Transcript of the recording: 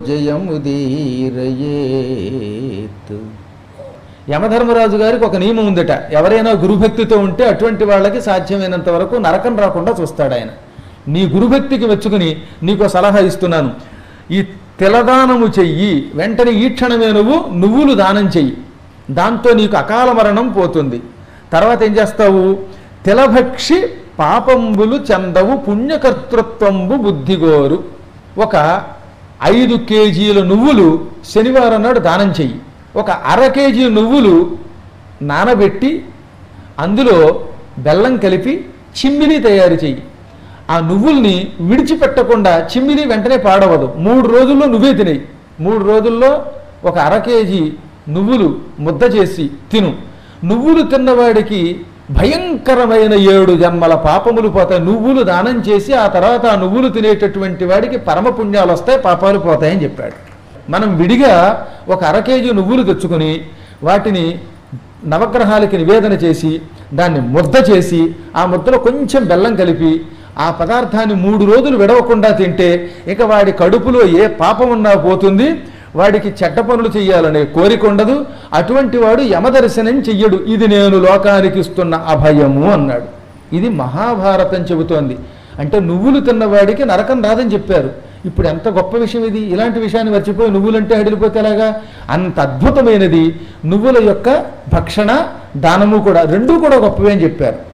జయముదీరయేత్. యమధర్మరాజు గారికి ఒక నియమం ఉందట, ఎవరైనా గురుభక్తితో ఉంటే అటువంటి వాళ్ళకి సాధ్యమైనంత వరకు నరకం రాకుండా చూస్తాడు ఆయన. నీ గురుభక్తికి మెచ్చుకుని నీకు సలహా ఇస్తున్నాను, ఈ తిలదానము చెయ్యి, వెంటనే ఈ క్షణమే నువ్వులు దానం చెయ్యి, దాంతో నీకు అకాల మరణం పోతుంది. తర్వాత ఏం చేస్తావు, తిలభక్షి పాపంబులు చందవు పుణ్యకర్తృత్వంబు బుద్ధిగోరు. ఒక 5 కేజీల నువ్వులు శనివారం నాడు దానం చెయ్యి, ఒక అర కేజీ నువ్వులు నానబెట్టి అందులో బెల్లం కలిపి చిమ్మిలి తయారు చెయ్యి. ఆ నువ్వుల్ని విడిచిపెట్టకుండా, చిమ్మిలి వెంటనే పాడవదు, 3 రోజుల్లో నువ్వే తినేయి. 3 రోజుల్లో ఒక అర కేజీ నువ్వులు ముద్ద చేసి తిను. నువ్వులు తిన్నవాడికి భయంకరమైన 7 జన్మల పాపములు పోతాయి. నువ్వులు దానం చేసి ఆ తర్వాత ఆ నువ్వులు తినేటటువంటి వాడికి పరమపుణ్యాలు వస్తాయి, పాపాలు పోతాయని చెప్పాడు. మనం విడిగా ఒక అర కేజీ నువ్వులు తెచ్చుకొని వాటిని నవగ్రహాలకి నివేదన చేసి దాన్ని ముద్ద చేసి ఆ ముద్దలో కొంచెం బెల్లం కలిపి ఆ పదార్థాన్ని 3 రోజులు విడవకుండా తింటే ఇక వాడి కడుపులో ఏ పాపం ఉన్నా పోతుంది, వాడికి చెడ్డ పనులు చెయ్యాలనే కోరిక ఉండదు, అటువంటి వాడు యమదర్శనం చెయ్యడు. ఇది నేను లోకానికి ఇస్తున్న అభయము అన్నాడు. ఇది మహాభారతం చెబుతోంది. అంటే నువ్వులు తిన్నవాడికి నరకం రాదని చెప్పారు. ఇప్పుడు ఎంత గొప్ప విషయం ఇది. ఇలాంటి విషయాన్ని మర్చిపోయి నువ్వులంటే హడిలిపోతే ఎలాగా? అంత అద్భుతమైనది నువ్వుల యొక్క భక్షణ, దానము కూడా, రెండూ కూడా గొప్పవే అని చెప్పారు.